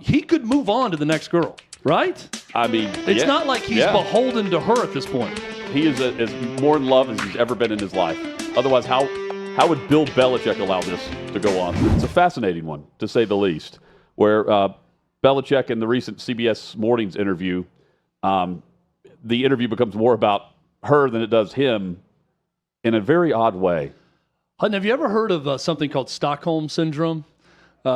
he could move on to the next girl, right? I mean, it's not like he's beholden to her at this point. He is as more in love as he's ever been in his life. Otherwise, how would Bill Belichick allow this to go on? It's a fascinating one, to say the least, where Belichick in the recent CBS Mornings interview, the interview becomes more about her than it does him in a very odd way. Hutton, have you ever heard of something called Stockholm Syndrome?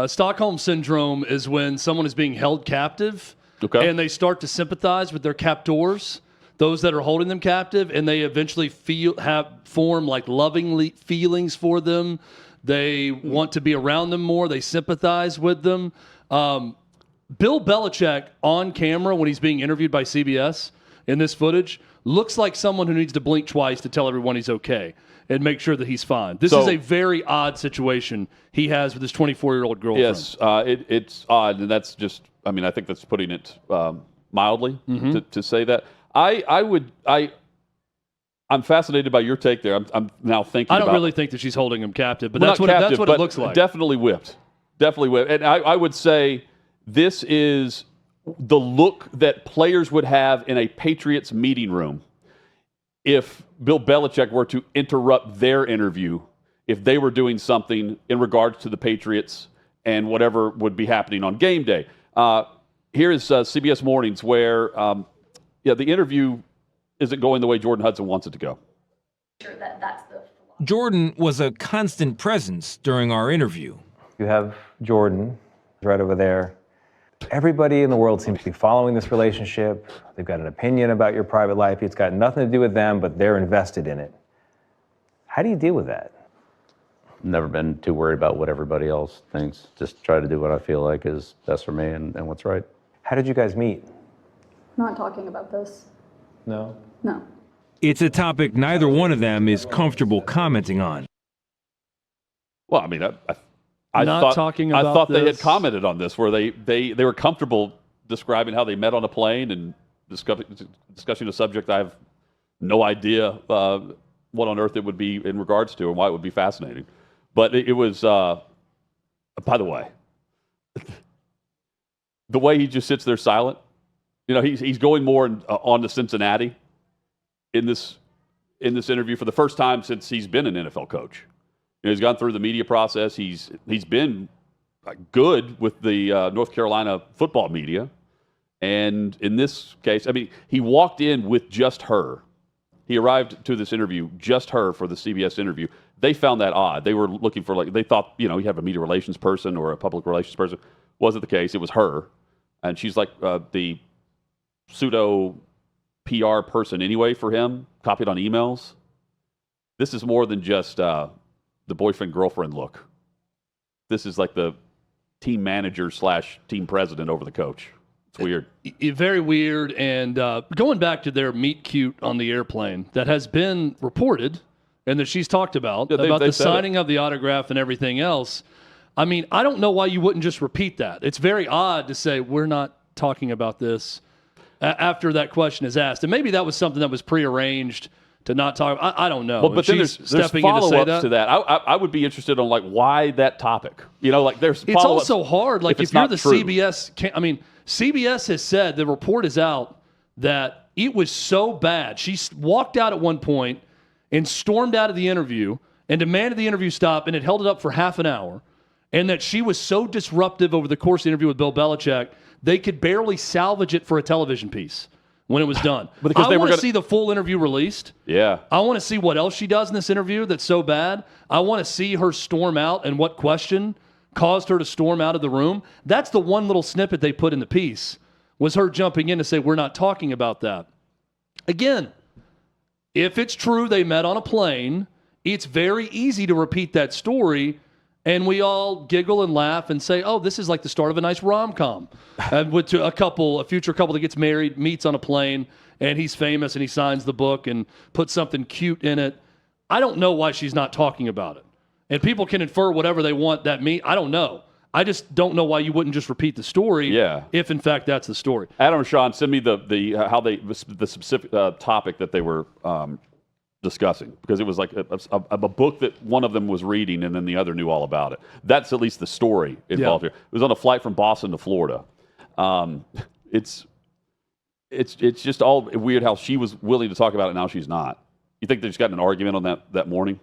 Stockholm Syndrome is when someone is being held captive and they start to sympathize with their captors, those that are holding them captive, and they eventually form like loving feelings for them. They want to be around them more. They sympathize with them. Bill Belichick on camera when he's being interviewed by CBS in this footage looks like someone who needs to blink twice to tell everyone he's okay and make sure that he's fine. This is a very odd situation he has with his 24-year-old girlfriend. Yes, it's odd, and that's just, I mean, I think that's putting it mildly to say that. I'm fascinated by your take there. I'm now thinking I don't really think that she's holding him captive, but that's what it looks like. Definitely whipped. Definitely whipped. And I would say this is the look that players would have in a Patriots meeting room if Bill Belichick were to interrupt their interview, if they were doing something in regards to the Patriots and whatever would be happening on game day. Here is CBS Mornings where, the interview isn't going the way Jordan Hudson wants it to go. Jordan was a constant presence during our interview. You have Jordan right over there. Everybody in the world seems to be following this relationship. They've got an opinion about your private life. It's got nothing to do with them, but they're invested in it. How do you deal with that? Never been too worried about what everybody else thinks. Just try to do what I feel like is best for me and what's right. How did you guys meet? Not talking about this. No? No. It's a topic neither one of them is comfortable commenting on. Well, I mean, I thought they had commented on this, where they were comfortable describing how they met on a plane and discussing a subject I have no idea what on earth it would be in regards to and why it would be fascinating. But it was, by the way, the way he just sits there silent. You know, he's going more on to Cincinnati in this interview for the first time since he's been an NFL coach. You know, he's gone through the media process. He's been good with the North Carolina football media. And in this case, I mean, he walked in with just her. He arrived to this interview, just her, for the CBS interview. They found that odd. They were looking for, they thought, you have a media relations person or a public relations person. Wasn't the case. It was her. And she's like the pseudo PR person anyway for him, copied on emails. This is more than just the boyfriend-girlfriend look. This is like the team manager / team president over the coach. It's weird. Very weird. And going back to their meet cute on the airplane, that has been reported and that she's talked about, about the signing of the autograph and everything else. I mean, I don't know why you wouldn't just repeat that. It's very odd to say, we're not talking about this after that question is asked. And maybe that was something that was prearranged to not talk. I don't know. Well, but then there's follow-ups to that. I would be interested on why that topic. There's follow-ups. It's also hard. If you're the true. CBS, CBS has said, the report is out, that it was so bad. She walked out at one point and stormed out of the interview and demanded the interview stop, and it held it up for half an hour, and that she was so disruptive over the course of the interview with Bill Belichick, they could barely salvage it for a television piece when it was done. I want to see the full interview released. Yeah. I want to see what else she does in this interview that's so bad. I want to see her storm out and what question caused her to storm out of the room. That's the one little snippet they put in the piece, was her jumping in to say, we're not talking about that. Again, if it's true they met on a plane, it's very easy to repeat that story, and we all giggle and laugh and say, oh, this is like the start of a nice rom-com. With a future couple that gets married, meets on a plane, and he's famous and he signs the book and puts something cute in it. I don't know why she's not talking about it. And people can infer whatever they want that mean. I don't know. I just don't know why you wouldn't just repeat the story if, in fact, that's the story. Adam and Sean, send me the specific topic that they were discussing, because it was like a book that one of them was reading and then the other knew all about it. That's at least the story involved here. It was on a flight from Boston to Florida. It's just all weird how she was willing to talk about it, now she's not. You think they just got in an argument on that morning?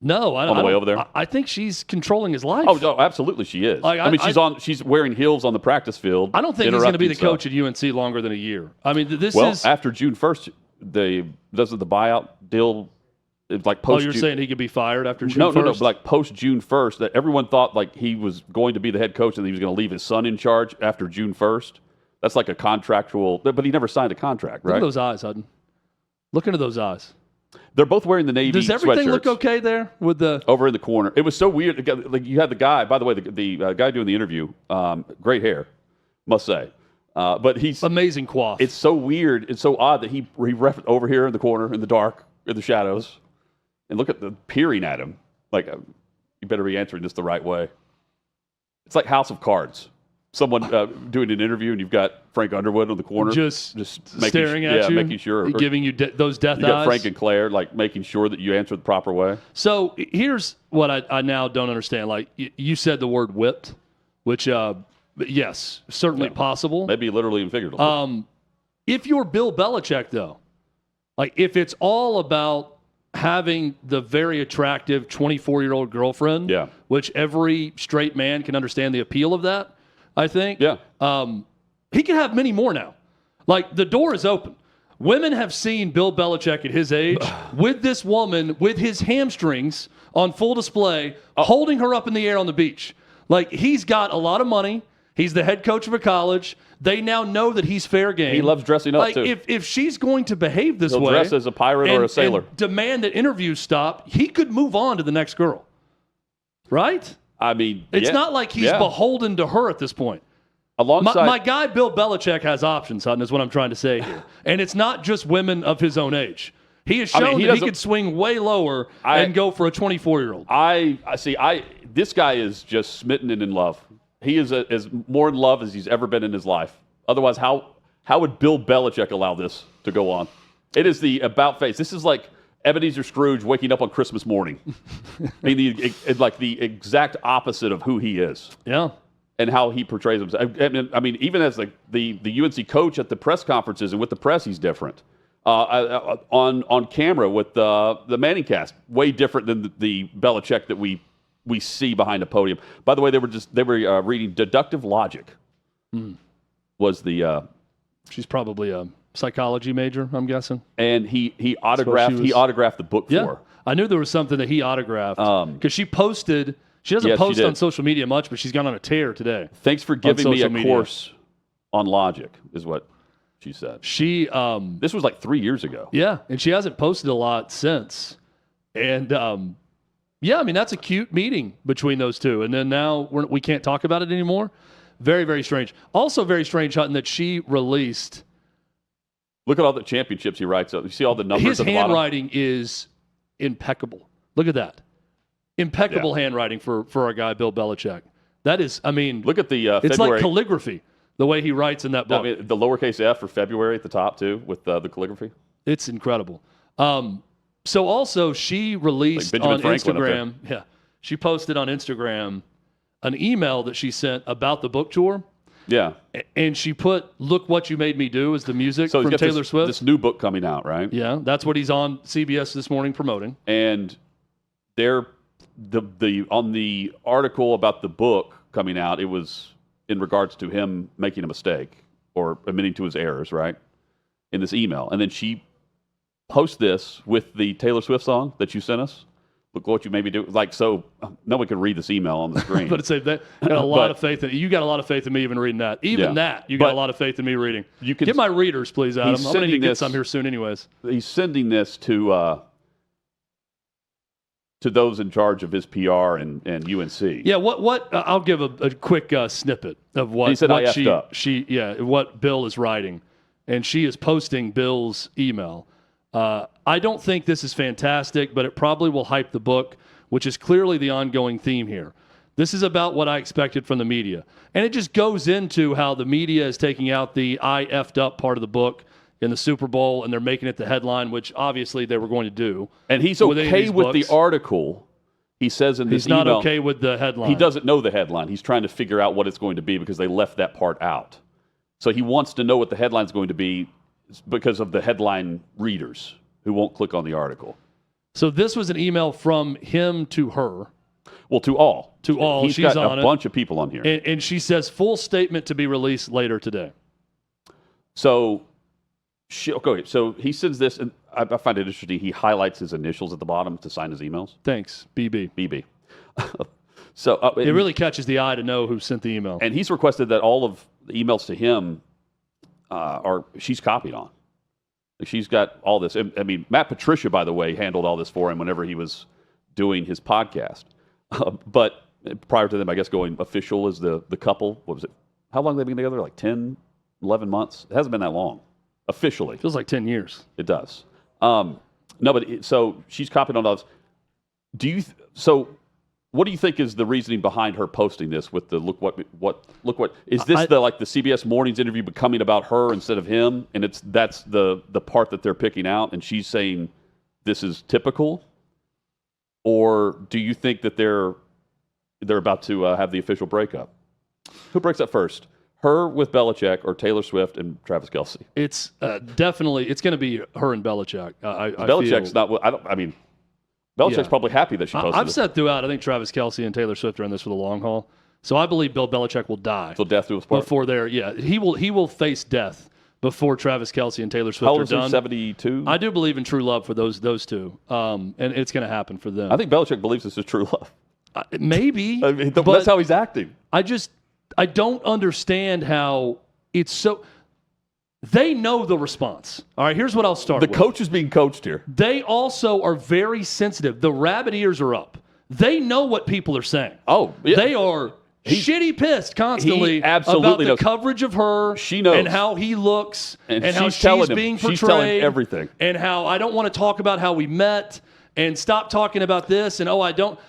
No, On the way over there? I think she's controlling his life. Oh, no, absolutely she is. Like, I mean, she's wearing heels on the practice field. I don't think he's going to be the interrupting coach at UNC longer than a year. I mean, this stuff. Well, is. after June 1st, doesn't the buyout deal, it's like post. Oh, you're saying he could be fired after June 1st? No, but like post June 1st, that everyone thought like he was going to be the head coach and he was going to leave his son in charge after June 1st. That's like a contractual, but he never signed a contract, right? Look at those eyes, Hutton. Look into those eyes. They're both wearing the Navy Does everything sweatshirts look okay there with the over in the corner? It was so weird. Like you had the guy, by the way, the guy doing the interview, great hair, must say. But he's amazing quaff? It's so weird. It's so odd that he ref over here in the corner, in the dark, in the shadows, and look at the peering at him. Like you better be answering this the right way. It's like House of Cards. Someone doing an interview, and you've got Frank Underwood on the corner, just making, staring at you, making sure, giving you those death eyes. You got Frank and Claire, like making sure that you answer the proper way. So here's what I now don't understand. Like you said the word whipped, which yes, certainly possible. Maybe literally and figuratively. If you're Bill Belichick, though, like if it's all about having the very attractive 24-year-old girlfriend, which every straight man can understand the appeal of that. I think. Yeah. He can have many more now. Like, the door is open. Women have seen Bill Belichick at his age with this woman with his hamstrings on full display, holding her up in the air on the beach. Like, he's got a lot of money. He's the head coach of a college. They now know that he's fair game. He loves dressing up, too. If she's going to behave this He'll way. dress as a pirate or a sailor. And demand that interviews stop, he could move on to the next girl. Right? I mean, it's not like he's beholden to her at this point. Alongside my guy Bill Belichick has options, Hutton, is what I'm trying to say here. And it's not just women of his own age. He has shown that he could swing way lower and go for a 24-year-old. I see. This guy is just smitten and in love. He is as more in love as he's ever been in his life. Otherwise, how would Bill Belichick allow this to go on? It is the about face. This is like Ebenezer Scrooge waking up on Christmas morning. I mean, like the exact opposite of who he is. Yeah. And how he portrays himself. I mean, even as the UNC coach at the press conferences and with the press, he's different. On camera with the Manning cast, way different than the Belichick that we see behind a podium. By the way, they were reading Deductive Logic. Was the she's probably a psychology major, I'm guessing. And he autographed the book for her. I knew there was something that he autographed because she posted. She doesn't post on social media much, but she's gone on a tear today. Thanks for giving me a course on logic, is what she said. This was like 3 years ago. Yeah, and she hasn't posted a lot since. And yeah, I mean that's a cute meeting between those two. And then now we can't talk about it anymore. Very, very strange. Also, very strange, Hutton, that she released. Look at all the championships he writes up. You see all the numbers. His handwriting is impeccable. Look at that. Impeccable handwriting for our guy, Bill Belichick. That is, I mean, look at the it's February. Like calligraphy, the way he writes in that book. I mean, the lowercase f for February at the top, too, with the calligraphy. It's incredible. So also, she released like on Instagram. Yeah, she posted on Instagram an email that she sent about the book tour. Yeah. And she put, "Look What You Made Me Do" as the music from Taylor Swift. This new book coming out, right? Yeah, that's what he's on CBS this morning promoting. And they're on the article about the book coming out, it was in regards to him making a mistake or admitting to his errors, right? In this email. And then she posts this with the Taylor Swift song that you sent us. Look what you made me do. Like, so no one can read this email on the screen. But it's got a lot of faith in you. Got a lot of faith in me even reading that. Even that, you got a lot of faith in me reading. You can get my readers, please, Adam. I'm going to need to get some here soon, anyways. He's sending this to those in charge of his PR and UNC. Yeah, what I'll give a quick snippet of what, he said what Bill is writing, and she is posting Bill's email. I don't think this is fantastic, but it probably will hype the book, which is clearly the ongoing theme here. This is about what I expected from the media. And it just goes into how the media is taking out the I effed up part of the book in the Super Bowl, and they're making it the headline, which obviously they were going to do. And he's okay with the article. He says in this email. He's not okay with the headline. He doesn't know the headline. He's trying to figure out what it's going to be because they left that part out. So he wants to know what the headline's going to be because of the headline readers who won't click on the article. So this was an email from him to her. Well, to all. To all. He's She's got on a it. bunch of people on here. And she says, full statement to be released later today. So he sends this, and I find it interesting. He highlights his initials at the bottom to sign his emails. Thanks, BB. BB. So it really catches the eye to know who sent the email. And he's requested that all of the emails to him she's copied on. She's got all this. I mean, Matt Patricia, by the way, handled all this for him whenever he was doing his podcast. But prior to them, I guess, going official as the couple, what was it? How long have they been together? Like 10, 11 months? It hasn't been that long, officially. Feels like 10 years. It does. So she's copied on all this. What do you think is the reasoning behind her posting this with the look what is this the CBS Mornings interview becoming about her instead of him, and that's the part that they're picking out, and she's saying this is typical, or do you think that they're about to have the official breakup? Who breaks up first? Her with Belichick or Taylor Swift and Travis Kelce? It's definitely it's going to be her and Belichick. Belichick's not. Belichick's probably happy that she posted I've said throughout, I think Travis Kelce and Taylor Swift are in this for the long haul. So I believe Bill Belichick will die. So death do us part? Before there, yeah. He will face death before Travis Kelce and Taylor Swift How old are is done. he, 72? I do believe in true love for those two. And it's going to happen for them. I think Belichick believes this is true love. Maybe. But that's how he's acting. I don't understand how it's so... They know the response. All right, here's what I'll start with. The coach is being coached here. They also are very sensitive. The rabbit ears are up. They know what people are saying. Oh, yeah. They are shitty pissed constantly about the coverage of her. She knows. And how he looks and how she's being portrayed. She's telling everything. And how I don't want to talk about how we met and stop talking about this. And I don't.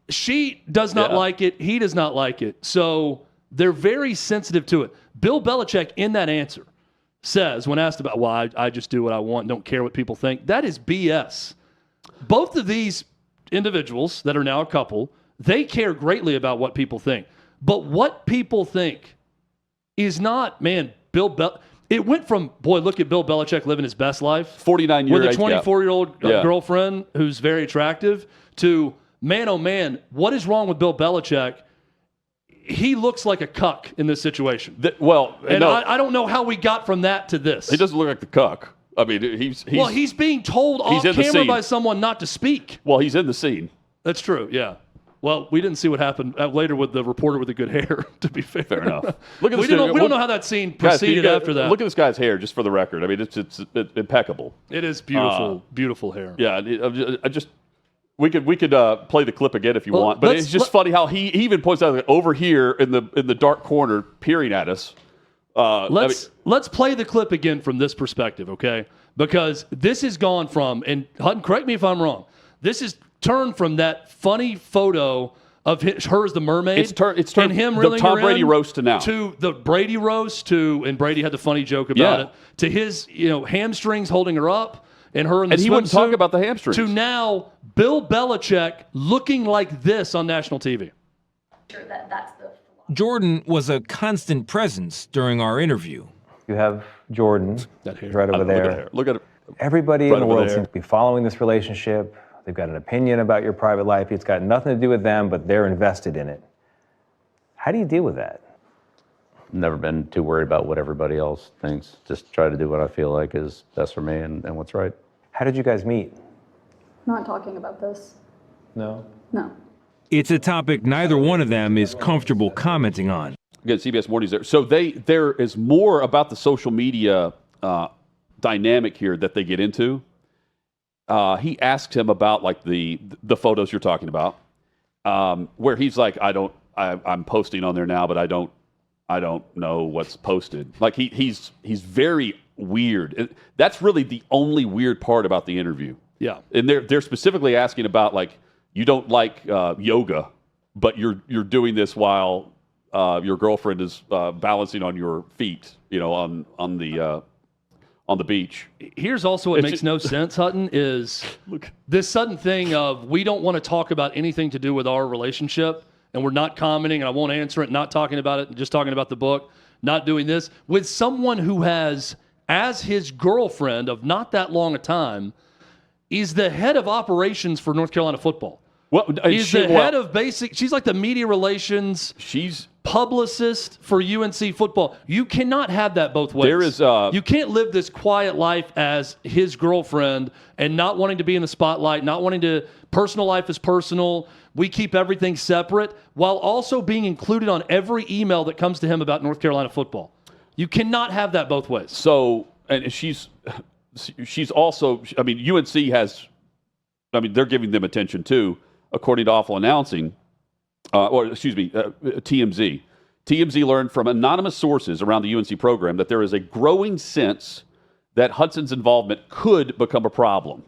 She does not like it. He does not like it. So they're very sensitive to it. Bill Belichick, in that answer, says, when asked about, I just do what I want, don't care what people think. That is BS. Both of these individuals that are now a couple, they care greatly about what people think. But what people think is not, it went from, look at Bill Belichick living his best life. 49-year with a 24-year-old girlfriend who's very attractive to, man, oh man, what is wrong with Bill Belichick? He looks like a cuck in this situation. I don't know how we got from that to this. He doesn't look like the cuck. I mean, he's being told off camera by someone not to speak. Well, he's in the scene. That's true, yeah. Well, we didn't see what happened later with the reporter with the good hair, to be fair. Fair enough. Look at this we don't know how that scene proceeded after that. Look at this guy's hair, just for the record. I mean, it's impeccable. It is beautiful, beautiful hair. Yeah, We could play the clip again if you want, but it's just funny how he even points out that over here in the dark corner, peering at us. Let's play the clip again from this perspective, okay? Because this has gone from, and Hutton, correct me if I'm wrong, this is turned from that funny photo of her as the mermaid. It's turned and him the Tom Brady roast to now. To the Brady roast and Brady had the funny joke about it. To his hamstrings holding her up. And her in the and he wouldn't talk about the hamstrings. To now, Bill Belichick looking like this on national TV. Sure, that's the. Jordon was a constant presence during our interview. You have Jordan right over there. Look at it. Everybody in the world seems to be following this relationship. They've got an opinion about your private life. It's got nothing to do with them, but they're invested in it. How do you deal with that? Never been too worried about what everybody else thinks. Just try to do what I feel like is best for me and what's right. How did you guys meet? Not talking about this. No? No. It's a topic neither one of them is comfortable commenting on. Again, CBS Mornings there. So there is more about the social media dynamic here that they get into. He asked him about like the photos you're talking about, where he's like, I'm posting on there now, but I don't know what's posted. Like he's very weird. That's really the only weird part about the interview. Yeah. And they're specifically asking about like you don't like yoga, but you're doing this while your girlfriend is balancing on your feet, on the beach. Here's also what makes no sense, Hutton, is this sudden thing of we don't want to talk about anything to do with our relationship, and we're not commenting, and I won't answer it, not talking about it, just talking about the book. not doing this, with someone who has, as his girlfriend of not that long a time, is the head of operations for North Carolina football. Well, He's the head of basic. She's like the media relations. She's publicist for UNC football. You cannot have that both ways. There is you can't live this quiet life as his girlfriend and not wanting to be in the spotlight, not wanting to. Personal life is personal. We keep everything separate while also being included on every email that comes to him about North Carolina football. You cannot have that both ways. So, and she's also. I mean, UNC has. I mean, they're giving them attention too, according to Awful Announcing. TMZ. TMZ learned from anonymous sources around the UNC program that there is a growing sense that Hudson's involvement could become a problem.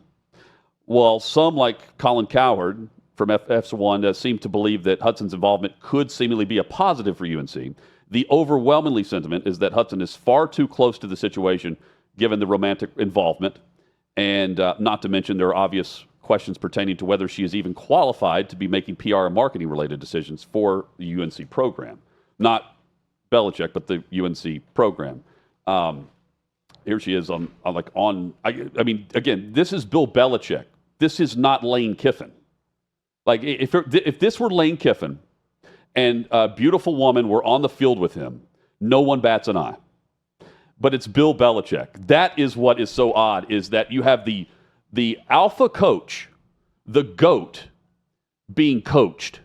While some, like Colin Cowherd from FS1, seem to believe that Hudson's involvement could seemingly be a positive for UNC, the overwhelmingly sentiment is that Hudson is far too close to the situation given the romantic involvement, and not to mention there are obvious questions pertaining to whether she is even qualified to be making PR and marketing related decisions for the UNC program. Not Belichick, but the UNC program. Here she is I mean, again, this is Bill Belichick. This is not Lane Kiffin. Like, if this were Lane Kiffin and a beautiful woman were on the field with him, no one bats an eye. But it's Bill Belichick. That is what is so odd, is that you have the alpha coach, the GOAT, being coached.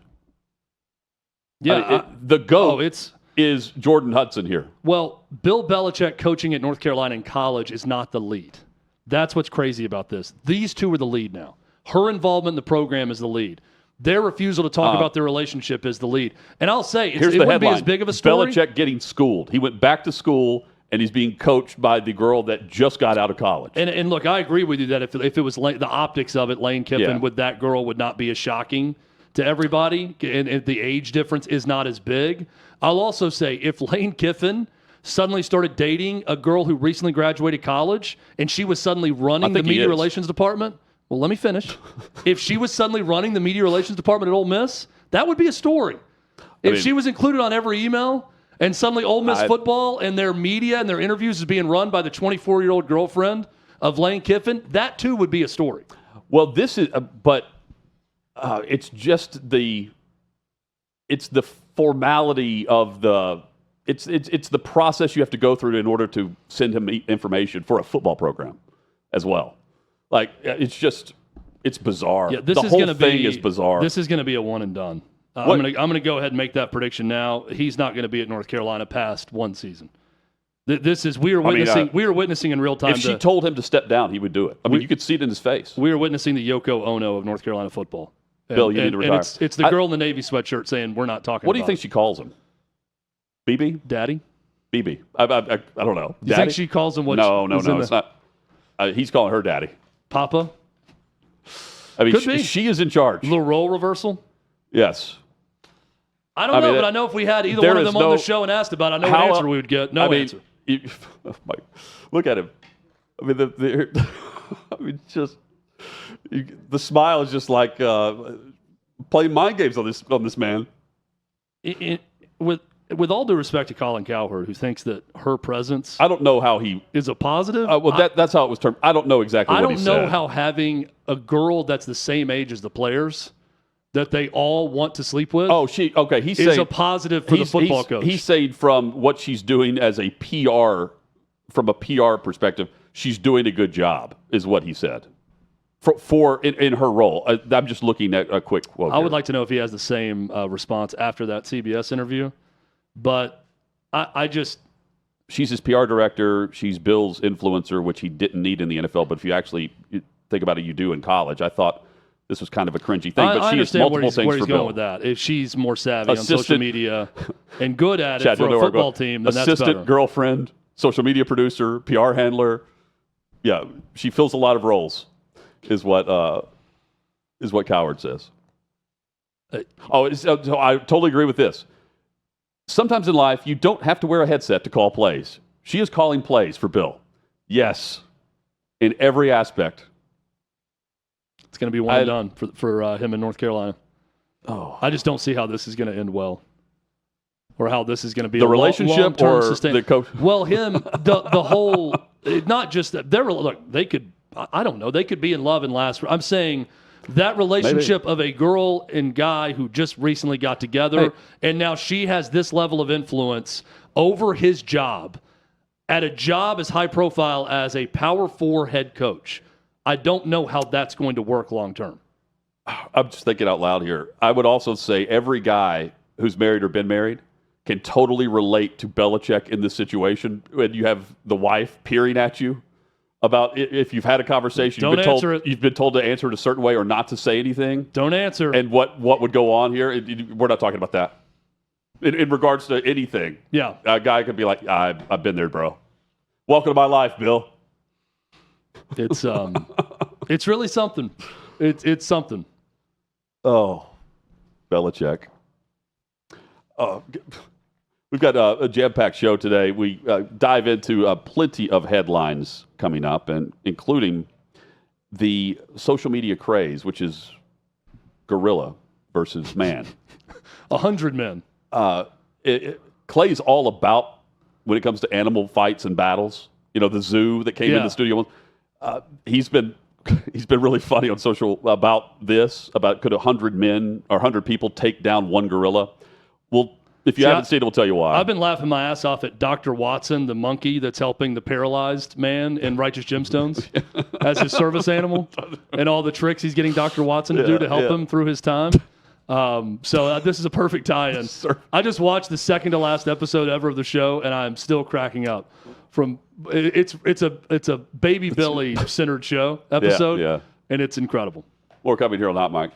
Yeah. The GOAT is Jordan Hudson here. Well, Bill Belichick coaching at North Carolina in college is not the lead. That's what's crazy about this. These two are the lead now. Her involvement in the program is the lead. Their refusal to talk about their relationship is the lead. And I'll say, it wouldn't be as big of a story. Belichick getting schooled. He went back to school, and he's being coached by the girl that just got out of college. And look, I agree with you that if it was the optics of it, Lane Kiffin with that girl would not be as shocking to everybody, and the age difference is not as big. I'll also say, if Lane Kiffin suddenly started dating a girl who recently graduated college and she was suddenly running the media relations department, well, let me finish. If she was suddenly running the media relations department at Ole Miss, that would be a story. If she was included on every email and suddenly Ole Miss football and their media and their interviews is being run by the 24-year-old girlfriend of Lane Kiffin, that too would be a story. Well, this is, it's just it's the formality of it's the process you have to go through in order to send him information for a football program as well. Like, it's bizarre. Yeah, the whole thing is bizarre. This is going to be a one and done. I'm going to go ahead and make that prediction now. He's not going to be at North Carolina past one season. We are witnessing in real time. If she told him to step down, he would do it. I mean, you could see it in his face. We are witnessing the Yoko Ono of North Carolina football. Bill, you need to retire. And it's the girl in the Navy sweatshirt saying, we're not talking about it. What do you think she calls him? BB? Daddy? BB. I don't know. Do you think she calls him what? No, it's not. He's calling her daddy. Papa? I mean, she is in charge. A little role reversal? Yes. I don't know, but I know if we had either one of them on the show and asked about it, I know what answer we would get. No answer. Look at him. I mean, the smile is just like playing mind games on this man. With all due respect to Colin Cowherd, who thinks that her presence, I don't know how he is a positive. That's how it was termed. I don't know exactly what he said. I don't know how having a girl that's the same age as the players that they all want to sleep with. He's saying a positive for the football coach. He's saying from what she's doing as a PR, from a PR perspective, she's doing a good job, is what he said. In her role. I'm just looking at a quick quote. I would like to know if he has the same response after that CBS interview. But she's his PR director. She's Bill's influencer, which he didn't need in the NFL. But if you actually think about it, you do in college. I thought this was kind of a cringy thing. But she has multiple things where he's for Bill. going with that. If she's more savvy on social media and good at it for a football team, then that's better. Assistant, girlfriend, social media producer, PR handler. Yeah, she fills a lot of roles, is what Cowherd says. So I totally agree with this. Sometimes in life, you don't have to wear a headset to call plays. She is calling plays for Bill. Yes, in every aspect. It's going to be one and done for him in North Carolina. I just don't see how this is going to end well. or how this is going to be The a relationship long-term or sustain. the coach? Well, the whole, not just that. Look, they could, I don't know, they could be in love and last. I'm saying that relationship of a girl and guy who just recently got together, and now she has this level of influence over his job at a job as high profile as a Power 4 head coach. I don't know how that's going to work long term. I'm just thinking out loud here. I would also say every guy who's married or been married can totally relate to Belichick in this situation when you have the wife peering at you about if you've had a conversation, you've been told to answer it a certain way or not to say anything. Don't answer. And what would go on here? We're not talking about that. In regards to anything, yeah, a guy could be like, I've been there, bro. Welcome to my life, Bill. It's it's really something. It's something. Oh, Belichick. We've got a jam-packed show today. We dive into plenty of headlines coming up, and including the social media craze, which is gorilla versus man. 100 men. Clay's all about when it comes to animal fights and battles. You know, the zoo that came in the studio. He's been really funny on social about this. About could 100 men or 100 people take down one gorilla? Well, if you haven't seen it, we'll tell you why. I've been laughing my ass off at Dr. Watson, the monkey that's helping the paralyzed man in Righteous Gemstones as his service animal, and all the tricks he's getting Dr. Watson to do to help him through his time. So this is a perfect tie-in. I just watched the second to last episode ever of the show, and I'm still cracking up. It's a Baby Billy centered show episode, and it's incredible. More coming here on Hot Mic.